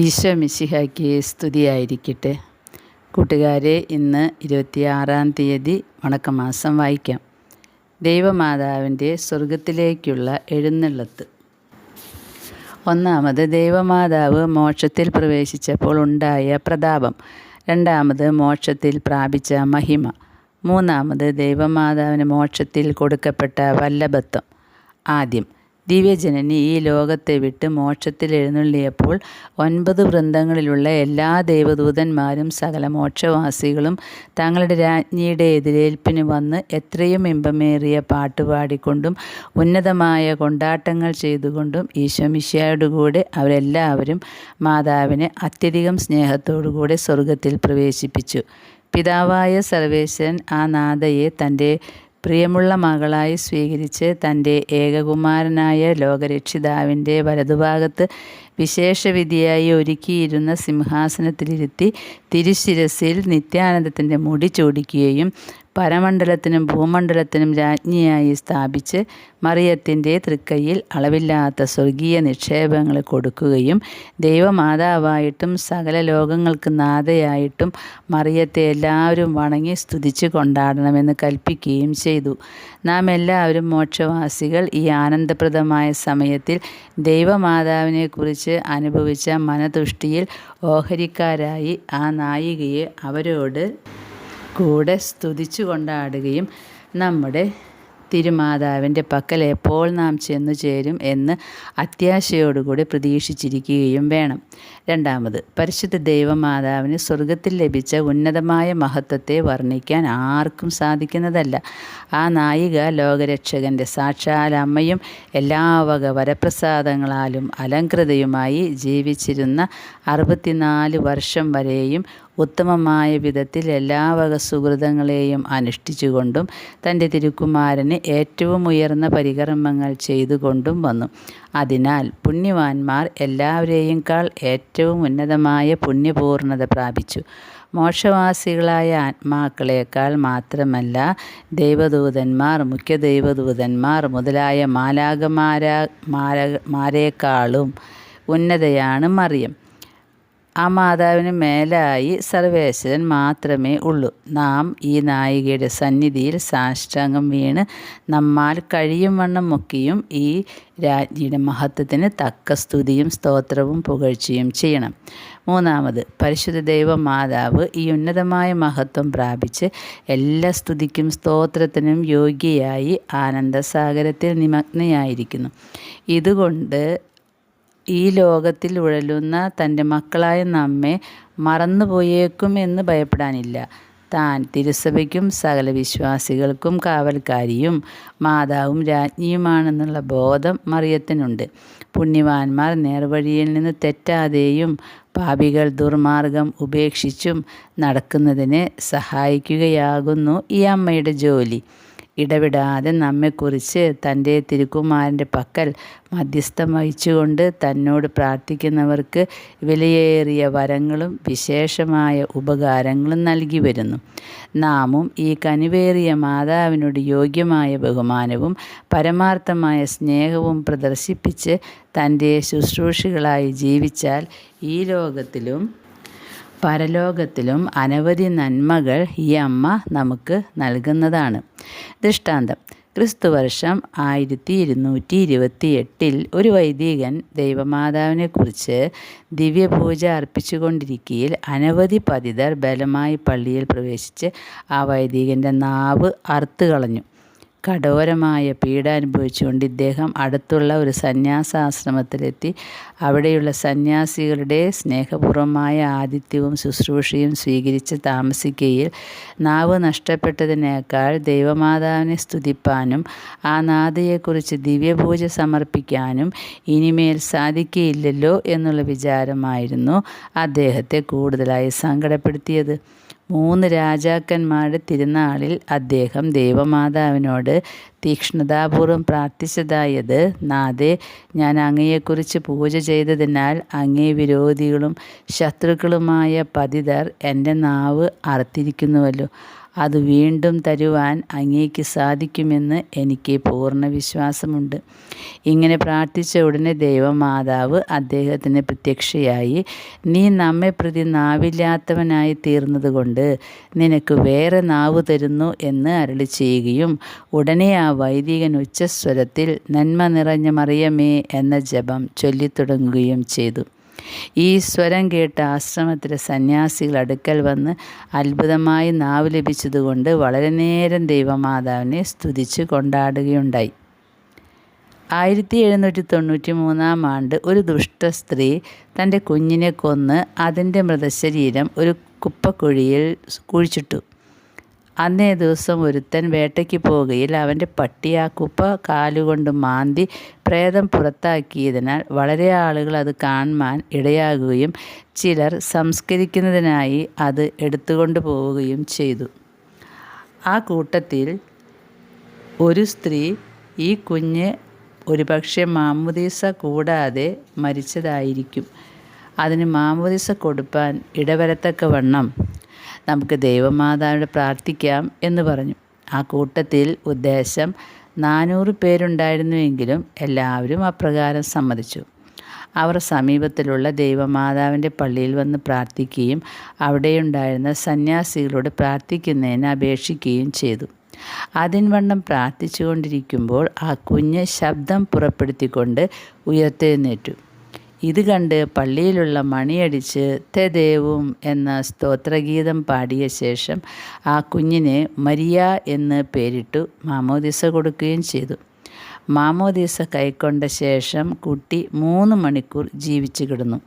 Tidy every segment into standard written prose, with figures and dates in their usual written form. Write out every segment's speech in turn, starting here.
ഈശോ മിശിഹായ്ക്ക് സ്തുതിയായിരിക്കട്ടെ. കൂട്ടുകാരെ, ഇന്ന് 26-ാം തീയതി വണക്കമാസം വായിക്കാം. ദൈവമാതാവിൻ്റെ സ്വർഗത്തിലേക്കുള്ള എഴുന്നള്ളത്ത്. ഒന്നാമത്, ദൈവമാതാവ് മോക്ഷത്തിൽ പ്രവേശിച്ചപ്പോൾ ഉണ്ടായ പ്രതാപം. രണ്ടാമത്, മോക്ഷത്തിൽ പ്രാപിച്ച മഹിമ. മൂന്നാമത്, ദൈവമാതാവിന് മോക്ഷത്തിൽ കൊടുക്കപ്പെട്ട വല്ലഭത്വം. ആദ്യം, ദിവ്യജനനി ഈ ലോകത്തെ വിട്ട് മോക്ഷത്തിൽ എഴുന്നള്ളിയപ്പോൾ 9 വൃന്ദങ്ങളിലുള്ള എല്ലാ ദൈവദൂതന്മാരും സകല മോക്ഷവാസികളും തങ്ങളുടെ രാജ്ഞിയുടെ എതിരേൽപ്പിന് വന്ന് എത്രയും ഇമ്പമേറിയ പാട്ടുപാടിക്കൊണ്ടും ഉന്നതമായ കൊണ്ടാട്ടങ്ങൾ ചെയ്തുകൊണ്ടും ഈശോമിശിഹായോടുകൂടെ അവരെല്ലാവരും മാതാവിനെ അത്യധികം സ്നേഹത്തോടുകൂടെ സ്വർഗത്തിൽ പ്രവേശിപ്പിച്ചു. പിതാവായ സർവേശ്വരൻ ആ നാഥയെ തൻ്റെ പ്രിയമുള്ള മകളായി സ്വീകരിച്ച് തൻ്റെ ഏകകുമാരനായ ലോകരക്ഷിതാവിൻ്റെ വലതുഭാഗത്ത് വിശേഷവിധിയായി ഒരുക്കിയിരുന്ന സിംഹാസനത്തിലിരുത്തി തിരുശിരസിൽ നിത്യാനന്ദത്തിൻ്റെ മുടി ചൂടിക്കുകയും പരമണ്ഡലത്തിനും ഭൂമണ്ഡലത്തിനും രാജ്ഞിയായി സ്ഥാപിച്ച് മറിയത്തിൻ്റെ തൃക്കൈയിൽ അളവില്ലാത്ത സ്വർഗീയ നിക്ഷേപങ്ങൾ കൊടുക്കുകയും ദൈവമാതാവായിട്ടും സകല ലോകങ്ങൾക്ക് നാഥയായിട്ടും മറിയത്തെ എല്ലാവരും വണങ്ങി സ്തുതിച്ച് കൊണ്ടാടണമെന്ന് കൽപ്പിക്കുകയും ചെയ്തു. നാം എല്ലാവരും മോക്ഷവാസികൾ ഈ ആനന്ദപ്രദമായ സമയത്തിൽ ദൈവമാതാവിനെക്കുറിച്ച് അനുഭവിച്ച മനതുഷ്ടിയിൽ ഓഹരിക്കാരായി ആ നായികയെ അവരോട് കൂടെ സ്തുതിച്ചു കൊണ്ടാടുകയും നമ്മുടെ തിരുമാതാവിൻ്റെ പക്കൽ എപ്പോൾ നാം ചെന്നു ചേരും എന്ന് അത്യാശയോടുകൂടി പ്രതീക്ഷിച്ചിരിക്കുകയും വേണം. രണ്ടാമത്, പരിശുദ്ധ ദൈവമാതാവിന് സ്വർഗത്തിൽ ലഭിച്ച ഉന്നതമായ മഹത്വത്തെ വർണ്ണിക്കാൻ ആർക്കും സാധിക്കുന്നതല്ല. ആ നായിക ലോകരക്ഷകൻ്റെ സാക്ഷാൽ അമ്മയും എല്ലാ വക വരപ്രസാദങ്ങളാലും അലങ്കൃതയുമായി ജീവിച്ചിരുന്ന 64 വർഷം വരെയും ഉത്തമമായ വിധത്തിൽ എല്ലാ വക സുഹൃതങ്ങളെയും അനുഷ്ഠിച്ചുകൊണ്ടും തൻ്റെ തിരുക്കുമാരന് ഏറ്റവും ഉയർന്ന പരികർമ്മങ്ങൾ ചെയ്തുകൊണ്ടും വന്നു. അതിനാൽ പുണ്യവാന്മാർ എല്ലാവരെയുംക്കാൾ ഏറ്റവും ഉന്നതമായ പുണ്യപൂർണ്ണത പ്രാപിച്ചു. മോക്ഷവാസികളായ ആത്മാക്കളേക്കാൾ മാത്രമല്ല, ദൈവദൂതന്മാർ, മുഖ്യ ദൈവദൂതന്മാർ മുതലായ മാലാഖമാരേക്കാളും ഉന്നതയാണ് മറിയം. ആ മാതാവിന് മേലായി സർവേശ്വരൻ മാത്രമേ ഉള്ളൂ. നാം ഈ നായികയുടെ സന്നിധിയിൽ സാഷ്ടാംഗം വീണ് നമ്മാൽ കഴിയും വണ്ണം മുക്കിയും ഈ രാജ്ഞിയുടെ മഹത്വത്തിന് തക്ക സ്തുതിയും സ്തോത്രവും പുകഴ്ചയും ചെയ്യണം. മൂന്നാമത്, പരിശുദ്ധ ദൈവമാതാവ് ഈ ഉന്നതമായ മഹത്വം പ്രാപിച്ച് എല്ലാ സ്തുതിക്കും സ്തോത്രത്തിനും യോഗ്യയായി ആനന്ദസാഗരത്തിൽ നിമഗ്നയായിരിക്കുന്നു. ഇതുകൊണ്ട് ഈ ലോകത്തിൽ ഉഴലുന്ന തൻ്റെ മക്കളായ നമ്മെ മറന്നുപോയേക്കും എന്ന് ഭയപ്പെടാനില്ല. താൻ തിരുസഭയ്ക്കും സകല വിശ്വാസികൾക്കും കാവൽക്കാരിയും മാതാവും രാജ്ഞിയുമാണെന്നുള്ള ബോധം മറിയത്തിനുണ്ട്. പുണ്യവാന്മാർ നേർവഴിയിൽ നിന്ന് തെറ്റാതെയും പാപികൾ ദുർമാർഗം ഉപേക്ഷിച്ചും നടക്കുന്നതിന് സഹായിക്കുകയാകുന്നു ഈ അമ്മയുടെ ജോലി. ഇടവിടാതെ നമ്മെക്കുറിച്ച് തൻ്റെ തിരുക്കുമാരൻ്റെ പക്കൽ മധ്യസ്ഥം വഹിച്ചുകൊണ്ട് തന്നോട് പ്രാർത്ഥിക്കുന്നവർക്ക് വിലയേറിയ വരങ്ങളും വിശേഷമായ ഉപകാരങ്ങളും നൽകി വരുന്നു. നാമും ഈ കനിവേറിയ മാതാവിനോട് യോഗ്യമായ ബഹുമാനവും പരമാർത്ഥമായ സ്നേഹവും പ്രദർശിപ്പിച്ച് തൻ്റെ ശുശ്രൂഷികളായി ജീവിച്ചാൽ ഈ ലോകത്തിലും പരലോകത്തിലും അനവധി നന്മകൾ ഈ അമ്മ നമുക്ക് നൽകുന്നതാണ്. ദൃഷ്ടാന്തം: ക്രിസ്തുവർഷം 1228 ഒരു വൈദികൻ ദൈവമാതാവിനെക്കുറിച്ച് ദിവ്യപൂജ അർപ്പിച്ചുകൊണ്ടിരിക്കയിൽ അനവധി പതിതർ ബലമായി പള്ളിയിൽ പ്രവേശിച്ച് ആ വൈദികൻ്റെ നാവ് അറുത്തുകളഞ്ഞു. കഠോരമായ പീഡ അനുഭവിച്ചുകൊണ്ട് ഇദ്ദേഹം അടുത്തുള്ള ഒരു സന്യാസാശ്രമത്തിലെത്തി അവിടെയുള്ള സന്യാസികളുടെ സ്നേഹപൂർവമായ ആതിഥ്യവും ശുശ്രൂഷയും സ്വീകരിച്ച് താമസിക്കുകയിൽ നാവ് നഷ്ടപ്പെട്ടതിനേക്കാൾ ദൈവമാതാവിനെ സ്തുതിപ്പാനും ആ നാഥയെക്കുറിച്ച് ദിവ്യപൂജ സമർപ്പിക്കാനും ഇനിമേൽ സാധിക്കുകയില്ലല്ലോ എന്നുള്ള വിചാരമായിരുന്നു അദ്ദേഹത്തെ കൂടുതലായി സങ്കടപ്പെടുത്തിയത്. 3 രാജാക്കന്മാരുടെ തിരുനാളിൽ അദ്ദേഹം ദൈവമാതാവിനോട് തീക്ഷ്ണതാപൂർവം പ്രാർത്ഥിച്ചതായത്: നാഥേ, ഞാൻ അങ്ങയെക്കുറിച്ച് പൂജ ചെയ്തതിനാൽ അങ്ങേ വിരോധികളും ശത്രുക്കളുമായ പതിതർ എൻ്റെ നാവ് അറുത്തിരിക്കുന്നുവല്ലോ. അത് വീണ്ടും തരുവാൻ അങ്ങേക്ക് സാധിക്കുമെന്ന് എനിക്ക് പൂർണ്ണ വിശ്വാസമുണ്ട്. ഇങ്ങനെ പ്രാർത്ഥിച്ച ഉടനെ ദൈവമാതാവ് അദ്ദേഹത്തിന് പ്രത്യക്ഷയായി, നീ നമ്മെ പ്രതി നാവില്ലാത്തവനായി തീർന്നതുകൊണ്ട് നിനക്ക് വേറെ നാവ് തരുന്നു എന്ന് അരുളി ചെയ്യുകയും ഉടനെ ആ വൈദികൻ ഉച്ചസ്വരത്തിൽ നന്മ നിറഞ്ഞ മറിയമേ എന്ന ജപം ചൊല്ലിത്തുടങ്ങുകയും ചെയ്തു. ഈ സ്വരം കേട്ട് ആശ്രമത്തിലെ സന്യാസികൾ അടുക്കൽ വന്ന് അത്ഭുതമായി നാവ് ലഭിച്ചതുകൊണ്ട് വളരെ നേരം ദൈവമാതാവിനെ സ്തുതിച്ച് കൊണ്ടാടുകയുണ്ടായി. 1793 ഒരു ദുഷ്ട സ്ത്രീ തൻ്റെ കുഞ്ഞിനെ കൊന്ന് അതിൻ്റെ മൃതശരീരം ഒരു കുപ്പക്കുഴിയിൽ കുഴിച്ചിട്ടു. അന്നേ ദിവസം ഒരുത്തൻ വേട്ടയ്ക്ക് പോകുകയിൽ അവൻ്റെ പട്ടി ആ കുപ്പ കാലുകൊണ്ട് മാന്തി പ്രേതം പുറത്താക്കിയതിനാൽ വളരെ ആളുകൾ അത് കാണുവാൻ ഇടയാകുകയും ചിലർ സംസ്കരിക്കുന്നതിനായി അത് എടുത്തുകൊണ്ട് പോവുകയും ചെയ്തു. ആ കൂട്ടത്തിൽ ഒരു സ്ത്രീ ഈ കുഞ്ഞ് ഒരുപക്ഷെ മാമോദീസ കൂടാതെ മരിച്ചതായിരിക്കും, അതിന് മാമോദീസ കൊടുപ്പാൻ ഇടവരത്തക്കവണ്ണം നമുക്ക് ദൈവമാതാവിനോട് പ്രാർത്ഥിക്കാം എന്ന് പറഞ്ഞു. ആ കൂട്ടത്തിൽ ഉദ്ദേശം 400 പേരുണ്ടായിരുന്നുവെങ്കിലും എല്ലാവരും അപ്രകാരം സമ്മതിച്ചു. അവർ സമീപത്തിലുള്ള ദൈവമാതാവിൻ്റെ പള്ളിയിൽ വന്ന് പ്രാർത്ഥിക്കുകയും അവിടെയുണ്ടായിരുന്ന സന്യാസികളോട് പ്രാർത്ഥിക്കുന്നതിന് അപേക്ഷിക്കുകയും ചെയ്തു. അതിൻവണ്ണം പ്രാർത്ഥിച്ചു കൊണ്ടിരിക്കുമ്പോൾ ആ കുഞ്ഞ് ശബ്ദം പുറപ്പെടുത്തിക്കൊണ്ട് ഉയർത്തെഴുന്നേറ്റു. ഇത് കണ്ട് പള്ളിയിലുള്ള മണിയടിച്ച് തെദേവും എന്ന സ്തോത്രഗീതം പാടിയ ശേഷം ആ കുഞ്ഞിന് മരിയ എന്ന് പേരിട്ടു മാമോദീസ കൊടുക്കുകയും ചെയ്തു. മാമോദീസ കൈക്കൊണ്ട ശേഷം കുട്ടി 3 മണിക്കൂർ ജീവിച്ചു കിടന്നു.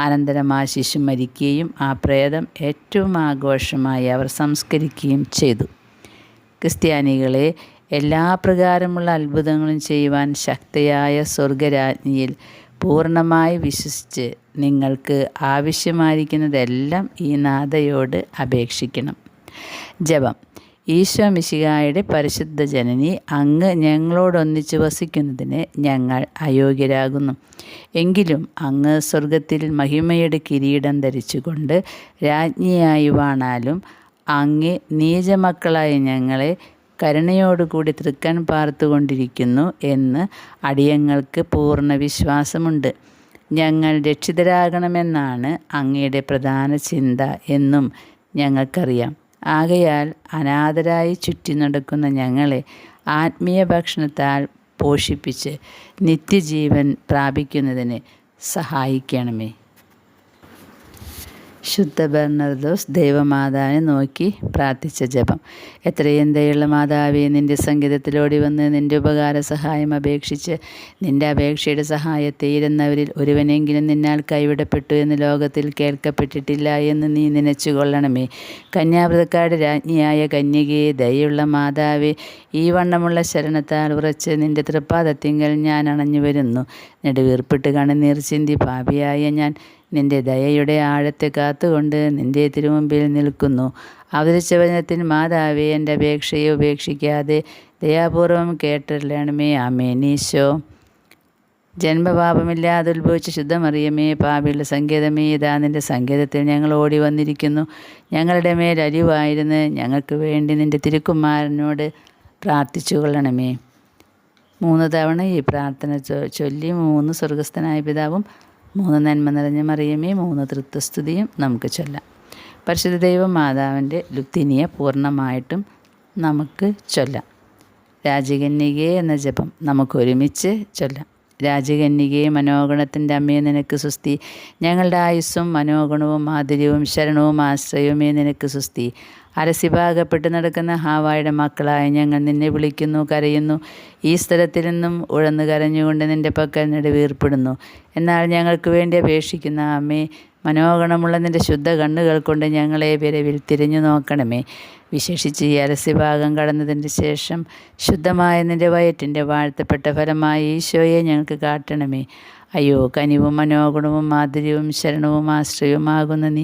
അനന്തരം ആ ശിശു മരിക്കുകയും ആ പ്രേതം ഏറ്റവും ആഘോഷമായി അവർ സംസ്കരിക്കുകയും ചെയ്തു. ക്രിസ്ത്യാനികളെ, എല്ലാ പ്രകാരമുള്ള അത്ഭുതങ്ങളും ചെയ്യുവാൻ ശക്തയായ സ്വർഗരാജ്ഞിയിൽ പൂർണ്ണമായി വിശ്വസിച്ച് നിങ്ങൾക്ക് ആവശ്യമായിരിക്കുന്നതെല്ലാം ഈ നാഥയോട് അപേക്ഷിക്കണം. ജപം. ഈശോ മിശിഹായുടെ പരിശുദ്ധ ജനനി, അങ്ങ് ഞങ്ങളോടൊന്നിച്ച് വസിക്കുന്നതിന് ഞങ്ങൾ അയോഗ്യരാകുന്നു. എങ്കിലും അങ്ങ് സ്വർഗത്തിൽ മഹിമയുടെ കിരീടം ധരിച്ചുകൊണ്ട് രാജ്ഞിയായി വാണാലും അങ്ങേ നീചമക്കളായ ഞങ്ങളെ കരുണയോടുകൂടി തൃക്കൺ പാർത്തുകൊണ്ടിരിക്കുന്നു എന്ന് അടിയങ്ങൾക്ക് പൂർണ്ണ വിശ്വാസമുണ്ട്. ഞങ്ങൾ രക്ഷിതരാകണമെന്നാണ് അങ്ങയുടെ പ്രധാന ചിന്ത എന്നും ഞങ്ങൾക്കറിയാം. ആകയാൽ അനാഥരായി ചുറ്റി നടക്കുന്ന ഞങ്ങളെ ആത്മീയ ഭക്ഷണത്താൽ പോഷിപ്പിച്ച് നിത്യജീവൻ പ്രാപിക്കുന്നതിന് സഹായിക്കണമേ. ശുദ്ധ ബെർണർദോസ് ദൈവമാതാവിനെ നോക്കി പ്രാർത്ഥിച്ച ജപം. എത്രയും ദയുള്ള മാതാവേ, നിൻ്റെ സംഗീതത്തിലോടി വന്ന് നിൻ്റെ ഉപകാര സഹായം അപേക്ഷിച്ച് നിൻ്റെ അപേക്ഷയുടെ സഹായത്തെ ഇരുന്നവരിൽ ഒരുവനെങ്കിലും നിന്നാൽ കൈവിടപ്പെട്ടു എന്ന് ലോകത്തിൽ കേൾക്കപ്പെട്ടിട്ടില്ല എന്ന് നീ നനച്ചുകൊള്ളണമേ. കന്യാവ്രതക്കാരുടെ രാജ്ഞിയായ കന്യകയെ, ദയുള്ള മാതാവേ, ഈ വണ്ണമുള്ള ശരണത്താൽ ഉറച്ച് നിൻ്റെ തൃപ്പാദത്തിങ്കൽ ഞാൻ അണഞ്ഞു വരുന്നു. നെടുവീർപ്പിട്ട് കണ്ണുനീർ ചിന്തി പാപിയായ ഞാൻ നിൻ്റെ ദയയുടെ ആഴത്തെ കാത്തുകൊണ്ട് നിൻ്റെ തിരുമുമ്പിൽ നിൽക്കുന്നു. അവതരിച്ച വചനത്തിന് മാതാവേ, എൻ്റെ അപേക്ഷയെ ഉപേക്ഷിക്കാതെ ദയാപൂർവം കേട്ടറിയണമേ. ആമേൻ. ഈശോ, ജന്മപാപമില്ലാതെ ഉത്ഭവിച്ച ശുദ്ധമറിയമേ, പാപികളുടെ സങ്കേതമേ, ഇതാ നിൻ്റെ സങ്കേതത്തിൽ ഞങ്ങൾ ഓടി വന്നിരിക്കുന്നു. ഞങ്ങളുടെ മേൽ അലിവായിരുന്ന് ഞങ്ങൾക്ക് വേണ്ടി നിൻ്റെ തിരുക്കുമാരനോട് പ്രാർത്ഥിച്ചു കൊള്ളണമേ. 3 തവണ ഈ പ്രാർത്ഥന ചൊല്ലി 3 സ്വർഗസ്ഥനായ പിതാവും 3 നന്മ നിറഞ്ഞ മറിയമേ 3 തൃത്വസ്തുതിയും നമുക്ക് ചൊല്ലാം. പരിശുദ്ധ ദൈവമാതാവിൻ്റെ ലുത്തിനിയെ പൂർണ്ണമായിട്ടും നമുക്ക് ചൊല്ലാം. രാജകന്യകേ എന്ന ജപം നമുക്ക് ഒരുമിച്ച് ചൊല്ലാം. രാജകന്യകേ, മനോഗണത്തിൻ്റെ അമ്മയെ നിനക്ക് സുസ്തി. ഞങ്ങളുടെ ആയുസ്സും മനോഗണവും മാധുര്യവും ശരണവും ആശ്രയവുമേ നിനക്ക് സുസ്തി. അരസിഭാഗപ്പെട്ട് നടക്കുന്ന ഹാവായുടെ മക്കളായ ഞങ്ങൾ നിന്നെ വിളിക്കുന്നു, കരയുന്നു. ഈ സ്ഥലത്തിൽ നിന്നും ഉഴന്നു കരഞ്ഞുകൊണ്ട് നിൻ്റെ പക്കൽ നെടുവീർപ്പെടുന്നു. എന്നാൽ ഞങ്ങൾക്ക് വേണ്ടി അപേക്ഷിക്കുന്ന അമ്മേ, മനോഗണമുള്ള നിൻ്റെ ശുദ്ധ കണ്ണുകൾ കൊണ്ട് ഞങ്ങളെ വിരവിൽ തിരിഞ്ഞു നോക്കണമേ. വിശേഷിച്ച് ഈ അരസിഭാഗം കടന്നതിന് ശേഷം ശുദ്ധമായ നിൻ്റെ വയറ്റിൻ്റെ വാഴ്ത്തപ്പെട്ട ഫലമായ ഈശോയെ ഞങ്ങൾക്ക് കാട്ടണമേ. അയ്യോ, കനിവും മനോഗുണവും മാധുര്യവും ശരണവും ആശ്രയവുമാകുന്ന നീ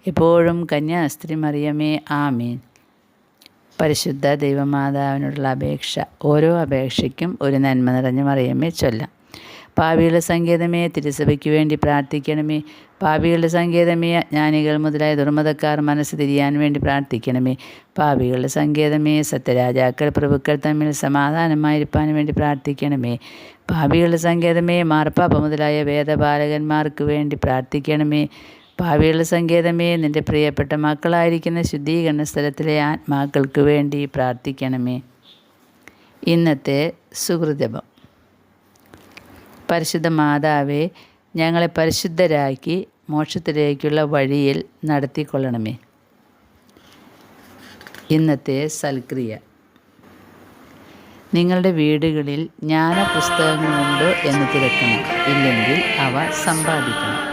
എപ്പോഴും കന്യാസ്ത്രീ മറിയമേ. ആമീൻ. പരിശുദ്ധ ദൈവമാതാവിനോടുള്ള അപേക്ഷ. ഓരോ അപേക്ഷയ്ക്കും ഒരു നന്മ നിറഞ്ഞ മറിയമേ ചൊല്ലാം. പാപികളുടെ സങ്കേതമേ, തിരുസഭയ്ക്ക് വേണ്ടി പ്രാർത്ഥിക്കണമേ. പാപികളുടെ സങ്കേതമേ, അജ്ഞാനികൾ മുതലായ ദുർമതക്കാർ മനസ്സ് തിരിയാൻ വേണ്ടി പ്രാർത്ഥിക്കണമേ. പാപികളുടെ സങ്കേതമേ, സത്യരാജാക്കൾ പ്രഭുക്കൾ തമ്മിൽ സമാധാനമായിരിക്കാൻ വേണ്ടി പ്രാർത്ഥിക്കണമേ. പാപികളുടെ സങ്കേതമേ, മാർപ്പാപ്പ മുതലായ വേദപാലകന്മാർക്ക് വേണ്ടി പ്രാർത്ഥിക്കണമേ. പാപികളുടെ സങ്കേതമേ, നിൻ്റെ പ്രിയപ്പെട്ട മക്കളായിരിക്കുന്ന ശുദ്ധീകരണ സ്ഥലത്തിലെ ആത്മാക്കൾക്ക് വേണ്ടി പ്രാർത്ഥിക്കണമേ. ഇന്നത്തെ സുഹൃതജപം. പരിശുദ്ധ മാതാവേ, ഞങ്ങളെ പരിശുദ്ധരാക്കി മോക്ഷത്തിലേക്കുള്ള വഴിയിൽ നടത്തിക്കൊള്ളണമേ. ഇന്നത്തെ സൽക്രിയ. നിങ്ങളുടെ വീടുകളിൽ ജ്ഞാനപുസ്തകങ്ങളുണ്ടോ എന്ന് തിരക്കണം, ഇല്ലെങ്കിൽ അവ സമ്പാദിക്കണം.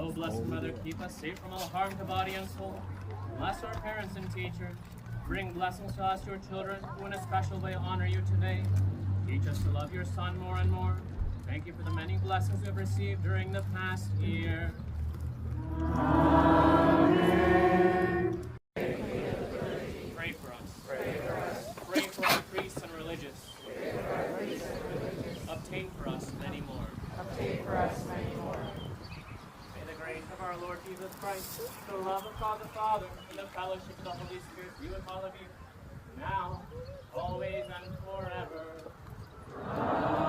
Oh, Blessed Mother, keep us safe from all harm to body and soul. Bless our parents and teachers. Bring blessings to us, your children, who in a special way honor you today. Teach us to love your Son more and more. Thank you for the many blessings we have received during the past year. Pray for us. Pray for our priests and religious. Obtain for us many more. May the grace of our Lord Jesus Christ, the love of God the Father, and the fellowship of the Holy Spirit be with all of you, now, always, and forever. Amen.